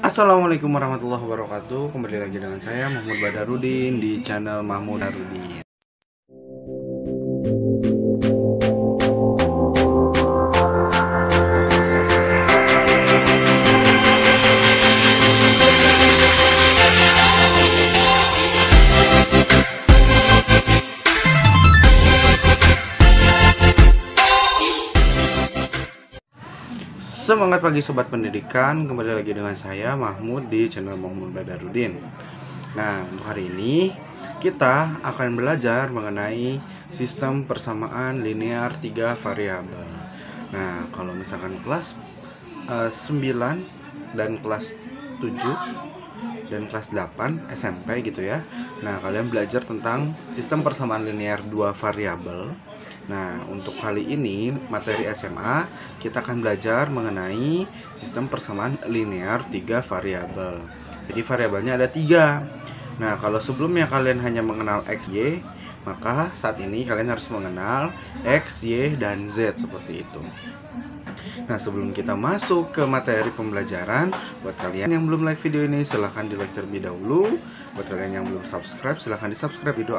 Assalamualaikum warahmatullahi wabarakatuh. Kembali lagi dengan saya Mahmud Badarudin di channel Mahmud Badarudin. Semangat pagi sobat pendidikan, kembali lagi dengan saya Mahmud di channel Mahmud Badarudin. Nah, untuk hari ini kita akan belajar mengenai sistem persamaan linear 3 variabel. Nah, kalau misalkan kelas 9 dan kelas 7 dan kelas 8 SMP gitu ya. Nah, kalian belajar tentang sistem persamaan linear 2 variabel. Nah, untuk kali ini materi SMA kita akan belajar mengenai sistem persamaan linear 3 variabel. Jadi variabelnya ada 3. Nah, kalau sebelumnya kalian hanya mengenal X, Y, maka saat ini kalian harus mengenal X, Y, dan Z seperti itu. Nah, sebelum kita masuk ke materi pembelajaran, buat kalian yang belum like video ini silahkan di like terlebih dahulu. Buat kalian yang belum subscribe silahkan di subscribe video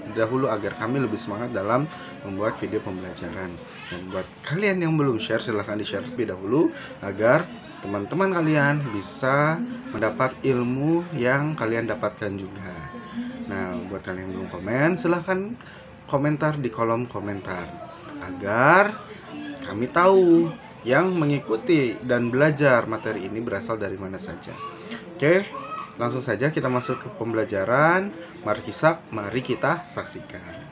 dahulu agar kami lebih semangat dalam membuat video pembelajaran. Dan buat kalian yang belum share silahkan di share terlebih dahulu agar teman-teman kalian bisa mendapat ilmu yang kalian dapatkan juga. Nah, buat kalian yang belum komen silahkan komentar di kolom komentar agar kami tahu yang mengikuti dan belajar materi ini berasal dari mana saja. Oke, langsung saja kita masuk ke pembelajaran. Mari kita saksikan.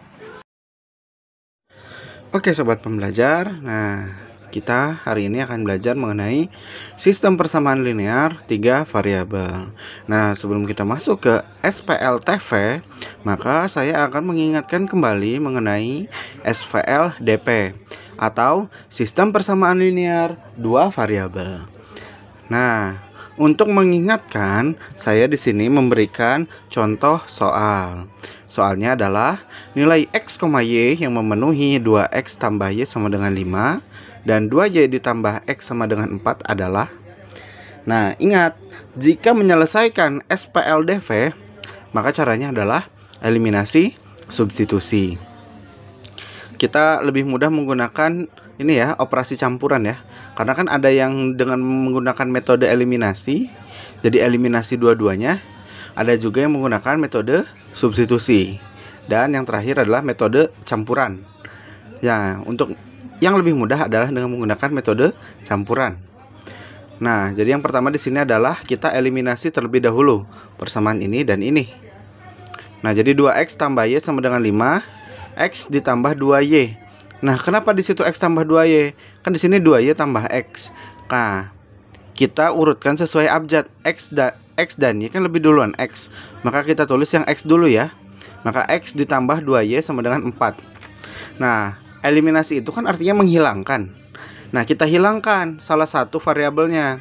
Oke sobat pembelajar, nah kita hari ini akan belajar mengenai sistem persamaan linear 3 variabel. Nah, sebelum kita masuk ke SPLTV, maka saya akan mengingatkan kembali mengenai SVLDP atau sistem persamaan linear 2 variabel. Nah, untuk mengingatkan, saya di sini memberikan contoh soal. Soalnya adalah nilai X, Y yang memenuhi 2X tambah Y sama dengan 5 dan 2Y ditambah X sama dengan 4 adalah. Nah, ingat, jika menyelesaikan SPLDV, maka caranya adalah eliminasi substitusi. Kita lebih mudah menggunakan ini ya, operasi campuran ya. Karena kan ada yang dengan menggunakan metode eliminasi, jadi eliminasi dua-duanya. Ada juga yang menggunakan metode substitusi. Dan yang terakhir adalah metode campuran. Ya, untuk yang lebih mudah adalah dengan menggunakan metode campuran. Nah, jadi yang pertama di sini adalah kita eliminasi terlebih dahulu persamaan ini dan ini. Nah, jadi 2X tambah Y sama dengan 5, X ditambah 2Y. Nah, kenapa di situ X tambah 2Y? Kan di sini 2Y tambah X. Nah, kita urutkan sesuai abjad. X dan Y kan lebih duluan X. Maka kita tulis yang X dulu ya. Maka X ditambah 2Y sama dengan 4. Nah, eliminasi itu kan artinya menghilangkan. Nah, kita hilangkan salah satu variabelnya.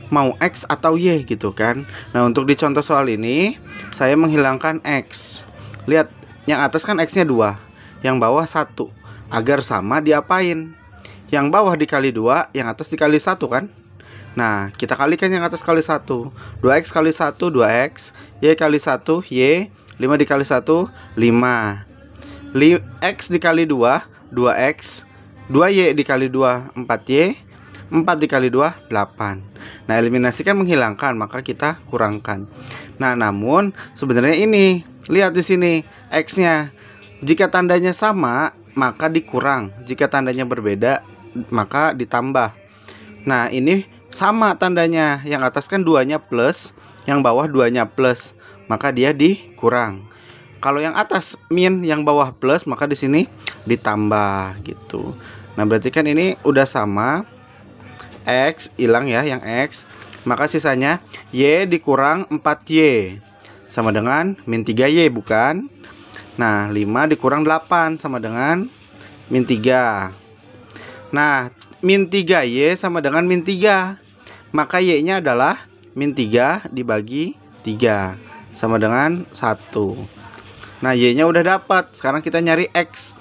Mau X atau Y gitu kan. Nah, untuk di contoh soal ini, saya menghilangkan X. Lihat, yang atas kan X-nya 2. Yang bawah 1. Agar sama diapain? Yang bawah dikali 2, yang atas dikali 1 kan? Nah, kita kalikan yang atas kali 1. 2X kali 1, 2X. Y kali 1, Y. 5 dikali 1, 5. X dikali 2, 2X. 2Y dikali 2, 4Y. 4 dikali 2, 8. Nah, eliminasi kan menghilangkan, maka kita kurangkan. Nah, namun sebenarnya ini, lihat di sini X-nya. Jika tandanya sama, maka dikurang. Jika tandanya berbeda, maka ditambah. Nah, ini sama tandanya. Yang atas kan 2-nya plus, yang bawah 2-nya plus, maka dia dikurang. Kalau yang atas min, yang bawah plus, maka di sini ditambah gitu. Nah, berarti kan ini udah sama. X hilang ya, yang X. Maka sisanya Y dikurang 4Y sama dengan min 3Y, bukan? Nah, 5 dikurang 8 sama dengan min 3. Nah, min 3Y sama dengan min 3. Maka Y-nya adalah min 3 dibagi 3 sama dengan 1. Nah, Y-nya udah dapat. Sekarang kita nyari X.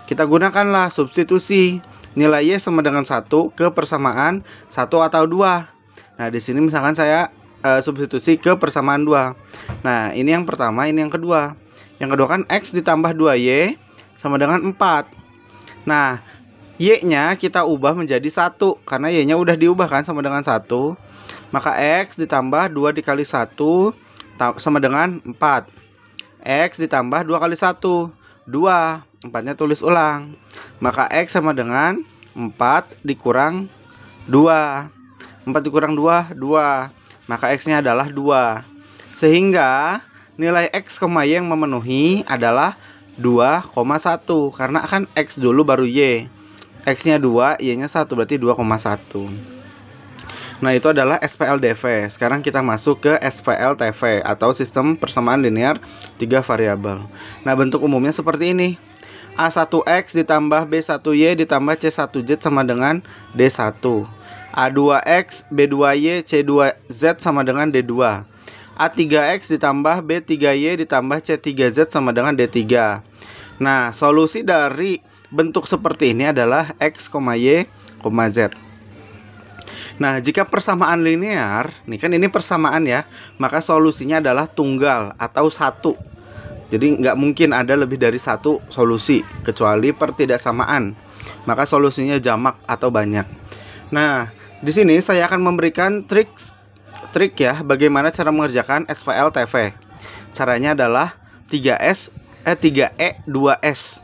Kita gunakanlah substitusi. Nilai Y sama dengan 1 ke persamaan 1 atau 2. Nah, di sini misalkan saya substitusi ke persamaan 2. Nah, ini yang pertama, ini yang kedua. Yang kedua kan X ditambah 2Y sama dengan 4. Nah, Y-nya kita ubah menjadi 1, karena Y-nya udah diubah kan sama dengan 1. Maka X ditambah 2 dikali 1 sama dengan 4. X ditambah 2 kali 1, 2. 4-nya tulis ulang. Maka X sama dengan 4 dikurang 2. 4 dikurang 2, 2. Maka X-nya adalah 2. Sehingga nilai X, Y yang memenuhi adalah 2,1. Karena kan X dulu baru Y. X-nya 2, Y-nya 1, berarti 2,1. Nah, itu adalah SPLDV. Sekarang kita masuk ke SPLTV atau sistem persamaan linear 3 variabel. Nah, bentuk umumnya seperti ini. A1X ditambah B1Y ditambah C1Z sama dengan D1. A2X, B2Y, C2Z sama dengan D2. A3X ditambah B3Y ditambah C3Z sama dengan D3. Nah, solusi dari bentuk seperti ini adalah X, Y, Z. Nah, jika persamaan linear, nih kan ini persamaan ya, maka solusinya adalah tunggal atau 1. Jadi nggak mungkin ada lebih dari 1 solusi, kecuali pertidaksamaan. Maka solusinya jamak atau banyak. Nah, di sini saya akan memberikan trik ya, bagaimana cara mengerjakan SPLTV. Caranya adalah 3E 2S.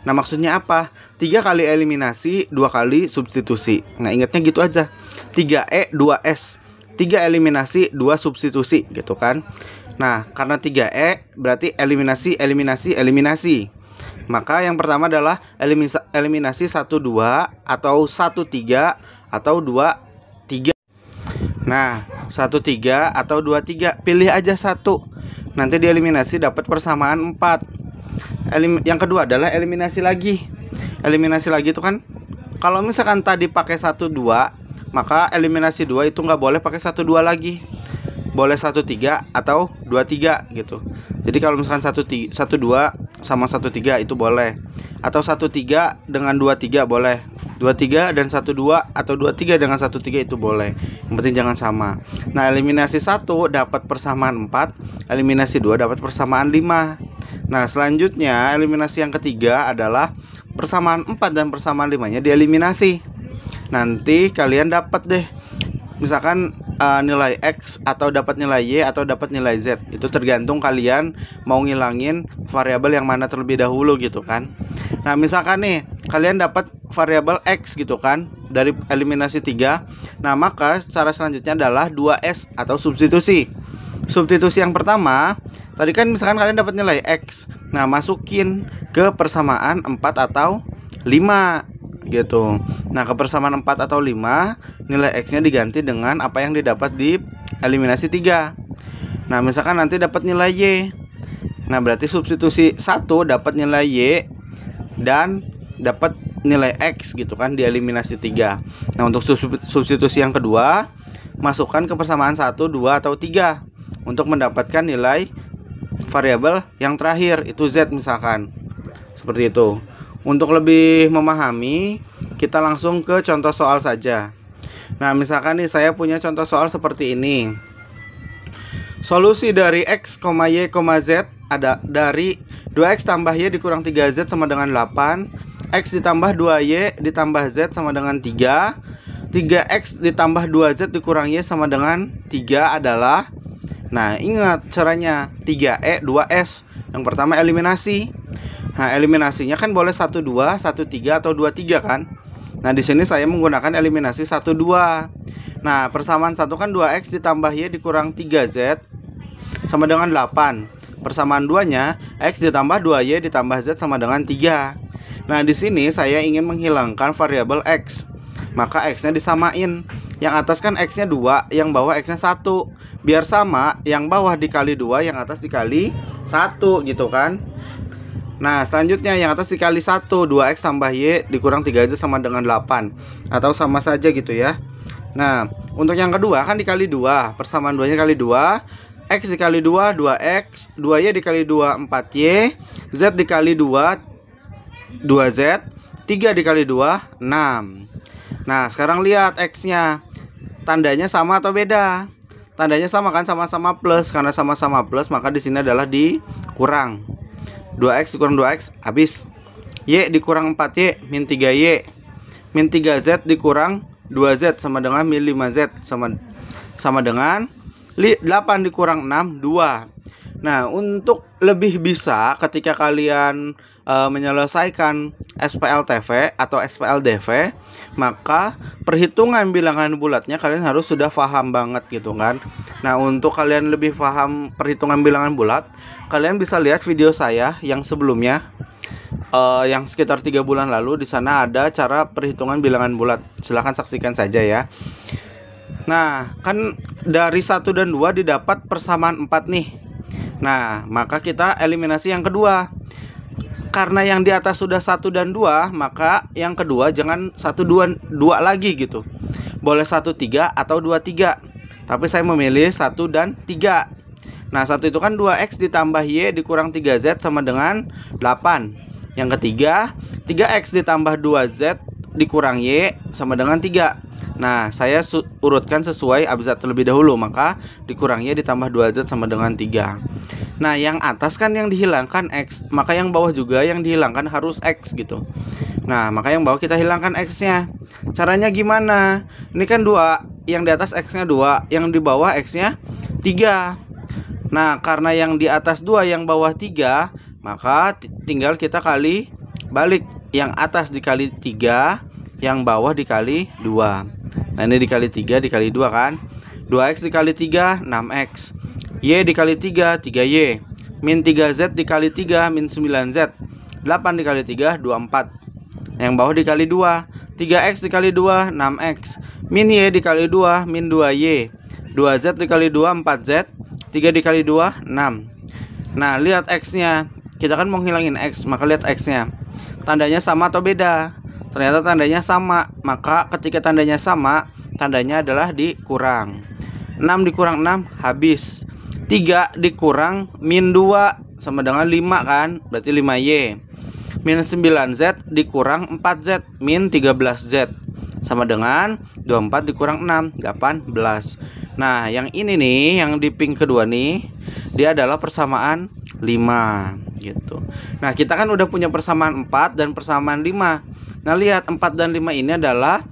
Nah, maksudnya apa? 3 kali eliminasi, 2 kali substitusi. Nah, ingatnya gitu aja. 3E 2S. 3 eliminasi, 2 substitusi gitu kan. Nah, karena 3E berarti eliminasi. Maka yang pertama adalah eliminasi 1 2 atau 1 3 atau 2 3. Nah, 1 3 atau 2 3. Pilih aja satu. Nanti dieliminasi dapat persamaan 4. Yang kedua adalah eliminasi lagi. Eliminasi lagi itu kan, kalau misalkan tadi pakai 1 2, maka eliminasi 2 itu nggak boleh pakai 1 2 lagi. Boleh 1 3 atau 2 3 gitu. Jadi kalau misalkan 1 2 sama 1 3 itu boleh. Atau 1 3 dengan 2 3 boleh. 2 3 dan 1 2 atau 2 3 dengan 1 3 itu boleh. Yang penting jangan sama. Nah, eliminasi 1 dapat persamaan 4, eliminasi 2 dapat persamaan 5. Nah, selanjutnya eliminasi yang ketiga adalah persamaan 4 dan persamaan 5-nya dieliminasi. Nanti kalian dapat deh, misalkan nilai X atau dapat nilai Y atau dapat nilai Z. Itu tergantung kalian mau ngilangin variabel yang mana terlebih dahulu gitu kan. Nah, misalkan nih kalian dapat variabel X gitu kan dari eliminasi 3. Nah, maka cara selanjutnya adalah 2S atau substitusi. Substitusi yang pertama, tadi kan misalkan kalian dapat nilai X. Nah, masukin ke persamaan 4 atau 5 gitu. Nah, ke persamaan 4 atau 5, nilai X-nya diganti dengan apa yang didapat di eliminasi 3. Nah, misalkan nanti dapat nilai Y. Nah, berarti substitusi 1 dapat nilai Y dan dapat nilai X gitu kan di eliminasi 3. Nah, untuk substitusi yang kedua, masukkan ke persamaan 1, 2 atau 3 untuk mendapatkan nilai variabel yang terakhir, itu Z misalkan. Seperti itu. Untuk lebih memahami, kita langsung ke contoh soal saja. Nah, misalkan nih saya punya contoh soal seperti ini. Solusi dari X, Y, Z ada dari 2X tambah Y dikurang 3Z sama dengan 8. X ditambah 2Y ditambah Z sama dengan 3. 3X ditambah 2Z dikurang Y sama dengan 3 adalah, nah, ingat caranya 3E 2S. Yang pertama eliminasi. Nah, eliminasinya kan boleh 1 2, 1 3 atau 2 3 kan. Nah, di sini saya menggunakan eliminasi 1 2. Nah, persamaan 1 kan 2X ditambah Y dikurang 3Z sama dengan 8. Persamaan 2-nya X ditambah 2Y ditambah Z sama dengan 3. Nah, di sini saya ingin menghilangkan variabel X. Maka X-nya disamain. Yang atas kan X-nya 2, yang bawah X-nya 1. Biar sama, yang bawah dikali 2, yang atas dikali 1 gitu kan. Nah, selanjutnya yang atas dikali 1, 2X tambah Y dikurang 3Z sama dengan 8. Atau sama saja gitu ya. Nah, untuk yang kedua kan dikali 2, persamaan 2-nya kali 2. X dikali 2, 2X, 2Y dikali 2, 4Y, Z dikali 2, 2Z, 3 dikali 2, 6. Nah, sekarang lihat X-nya. Tandanya sama atau beda? tandanya sama kan, sama-sama plus. Karena sama-sama plus maka di sini adalah dikurang. 2x dikurang 2x habis. Y dikurang 4y min 3y min 3z dikurang 2z sama dengan min 5z sama dengan 8 dikurang 6 2. Nah, untuk lebih bisa ketika kalian menyelesaikan SPLTV atau SPLDV, maka perhitungan bilangan bulatnya kalian harus sudah paham banget gitu kan. Nah, untuk kalian lebih paham perhitungan bilangan bulat, kalian bisa lihat video saya yang sebelumnya, yang sekitar 3 bulan lalu. Di sana ada cara perhitungan bilangan bulat, silahkan saksikan saja ya. Nah, kan dari 1 dan 2 didapat persamaan 4 nih. Nah, maka kita eliminasi yang kedua. Karena yang di atas sudah 1 dan 2, maka yang kedua jangan 1 2 lagi gitu. Boleh 1 3 atau 2 3. Tapi saya memilih 1 dan 3. Nah, 1 itu kan 2x ditambah y dikurang 3z sama dengan 8. Yang ketiga, 3x ditambah 2z dikurang y sama dengan 3. Nah, saya urutkan sesuai abjad terlebih dahulu, maka dikurang y ditambah 2z sama dengan 3. Nah, yang atas kan yang dihilangkan x, maka yang bawah juga yang dihilangkan harus x gitu. Nah, maka yang bawah kita hilangkan x-nya. Caranya gimana? Ini kan 2, yang di atas x-nya 2, yang di bawah x-nya 3. Nah, karena yang di atas 2, yang bawah 3, maka tinggal kita kali balik. Yang atas dikali 3, yang bawah dikali 2. Nah, ini dikali 3 dikali 2 kan. 2x dikali 3 6x. Y dikali 3 3y. Min 3z dikali 3 min 9z. 8 dikali 3 24. Yang bawah dikali 2. 3x dikali 2 6x. Min y dikali 2 min 2y. 2z dikali 2 4z. 3 dikali 2 6. Nah, lihat x-nya. Kita kan mau ngilangin x, maka lihat x-nya. Tandanya sama atau beda? Ternyata tandanya sama. Maka ketika tandanya sama, tandanya adalah dikurang. 6 dikurang 6 habis. 3 dikurang min 2 sama dengan 5 kan, berarti 5y. Min 9z dikurang 4z min 13z sama dengan 24 dikurang 6 18. Nah, yang ini nih, yang di pink kedua nih, dia adalah persamaan 5 gitu. Nah, kita kan udah punya persamaan 4 dan persamaan 5. Nah, lihat 4 dan 5 ini adalah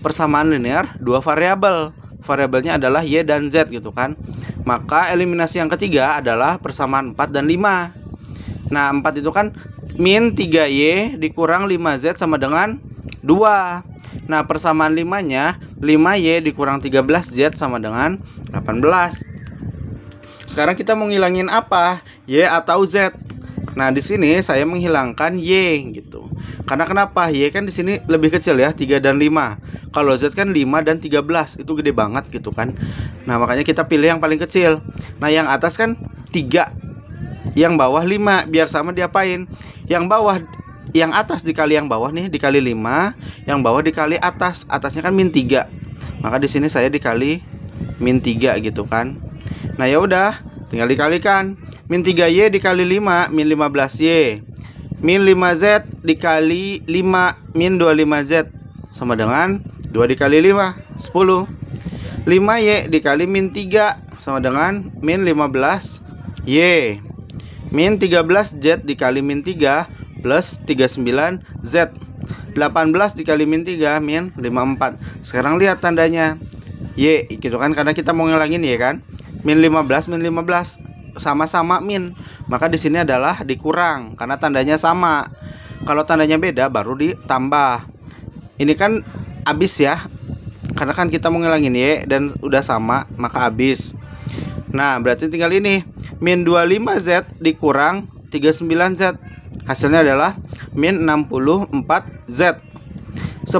persamaan linear 2 variabel. Variabelnya adalah y dan z gitu kan. Maka eliminasi yang ketiga adalah persamaan 4 dan 5. Nah, 4 itu kan min 3y dikurang 5z sama dengan 2. Nah, persamaan 5-nya 5y dikurang 13z sama dengan 18. Sekarang kita mau ngilangin apa? Y atau z? Nah, di sini saya menghilangkan y gitu. Karena kenapa? Y kan di sini lebih kecil ya, 3 dan 5. Kalau z kan 5 dan 13, itu gede banget gitu kan. Nah, makanya kita pilih yang paling kecil. Nah, yang atas kan 3, yang bawah 5. Biar sama diapain? Yang bawah, yang atas dikali yang bawah nih, dikali 5, yang bawah dikali atas. Atasnya kan min 3. Maka di sini saya dikali min 3 gitu kan. Nah, ya udah, tinggal dikalikan. Min 3y dikali 5 min 15y. Min 5z dikali 5 min 25z sama dengan 2 dikali 5 10. 5y dikali min 3 sama dengan min 15y. Min 13z dikali min 3 plus 39z. 18 dikali min 3 min 54. Sekarang lihat tandanya y gitu kan, karena kita mau ngilangin y kan. Min 15 min 15 sama-sama min, maka di sini adalah dikurang karena tandanya sama. Kalau tandanya beda baru ditambah. Ini kan habis ya, karena kan kita mau ngilangin y dan udah sama, maka habis. Nah, berarti tinggal ini min 25z dikurang 39z, hasilnya adalah min 64z. 10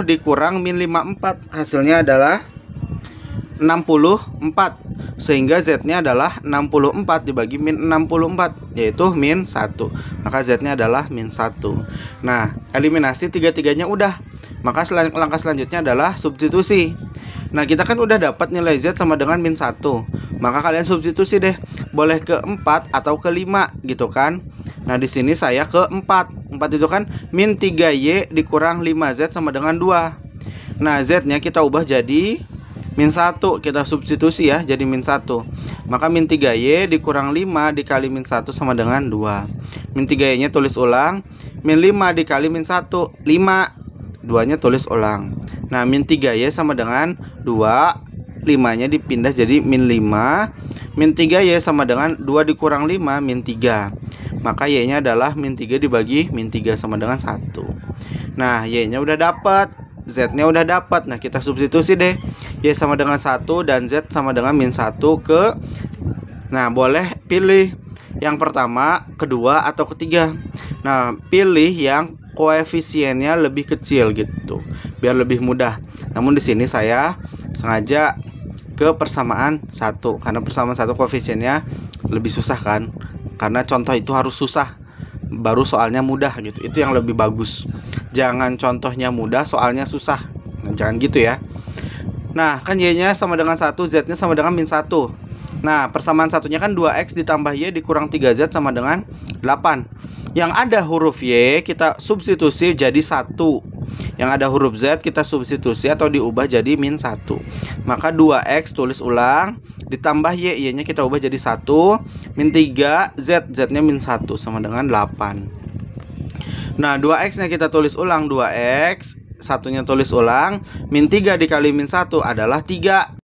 dikurang min 54, hasilnya adalah 64. Sehingga z-nya adalah 64 dibagi min 64, yaitu min 1. Maka z-nya adalah min 1. Nah, eliminasi tiga-tiganya udah. Maka langkah selanjutnya adalah substitusi. Nah, kita kan udah dapat nilai z sama dengan min 1. Maka kalian substitusi deh. Boleh ke 4 atau ke 5 gitu kan. Nah, di sini saya ke 4. 4 itu kan min 3y dikurang 5z sama dengan 2. Nah, z-nya kita ubah jadi min 1 kita substitusi ya, jadi min 1. Maka min 3Y dikurang 5 dikali min 1 sama dengan 2. Min 3Y nya tulis ulang. Min 5 dikali min 1, 5. 2 nya tulis ulang. Nah, min 3Y sama dengan 2, 5 nya dipindah jadi min 5. Min 3Y sama dengan 2 dikurang 5, min 3. Maka Y nya adalah min 3 dibagi min 3 sama dengan 1. Nah, Y nya udah dapat, Z nya udah dapat. Nah, kita substitusi deh. Y sama dengan 1 dan Z sama dengan min 1 ke. Nah, boleh pilih yang pertama, kedua, atau ketiga. Nah, pilih yang koefisiennya lebih kecil gitu, biar lebih mudah. Namun di sini saya sengaja ke persamaan 1 karena persamaan 1 koefisiennya lebih susah kan. Karena contoh itu harus susah baru soalnya mudah gitu. Itu yang lebih bagus. Jangan contohnya mudah, soalnya susah. Nah, jangan gitu ya. Nah, kan Y-nya sama dengan 1, Z-nya sama dengan min 1. Nah, persamaan satunya kan 2X ditambah Y dikurang 3Z sama dengan 8. Yang ada huruf Y kita substitusi jadi 1. Yang ada huruf Z kita substitusi atau diubah jadi min 1. Maka 2X tulis ulang, ditambah Y, Y-nya kita ubah jadi 1, min 3, Z, Z-nya min 1 sama dengan 8. Nah, 2X-nya kita tulis ulang, 2X, satunya tulis ulang, min 3 dikali min 1 adalah 3.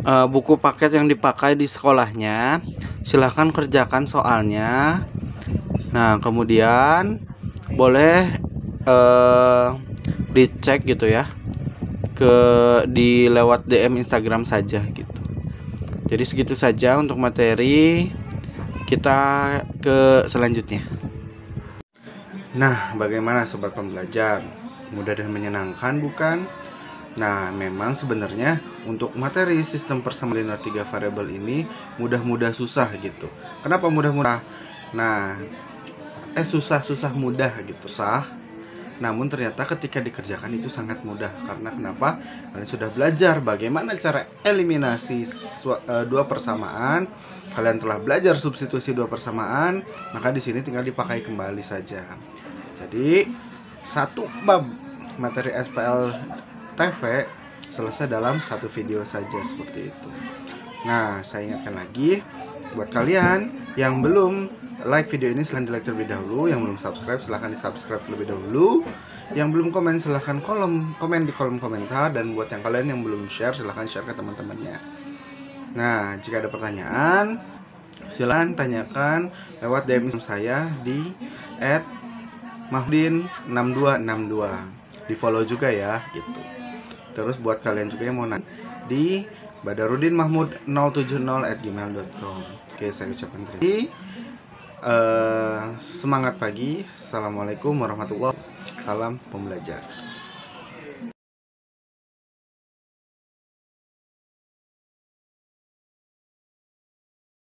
Buku paket yang dipakai di sekolahnya, silahkan kerjakan soalnya. Nah, kemudian boleh dicek gitu ya, di lewat DM Instagram saja gitu. Jadi segitu saja untuk materi, kita ke selanjutnya. Nah, bagaimana sobat pembelajar? Mudah dan menyenangkan bukan? Nah, memang sebenarnya untuk materi sistem persamaan linear 3 variabel ini mudah-mudah susah gitu. Kenapa mudah-mudah? Nah, susah-susah mudah gitu. Susah. Namun ternyata ketika dikerjakan itu sangat mudah. Karena kenapa? Kalian sudah belajar bagaimana cara eliminasi dua persamaan. Kalian telah belajar substitusi dua persamaan, maka di sini tinggal dipakai kembali saja. Jadi, satu bab materi SPL TV selesai dalam satu video saja seperti itu. Nah, saya ingatkan lagi buat kalian yang belum like video ini silahkan di like terlebih dahulu. Yang belum subscribe silahkan di subscribe terlebih dahulu. Yang belum komen silahkan komen di kolom komentar. Dan buat yang kalian yang belum share silahkan share ke teman-temannya. Nah, jika ada pertanyaan silahkan tanyakan lewat DM saya di @mahmudin6262. Di follow juga ya gitu. Terus buat kalian juga yang mau nanya di badarudinmahmud070@gmail.com. Oke, saya ucapkan terima kasih. Semangat pagi. Assalamualaikum warahmatullahi wabarakatuh. Salam pembelajar.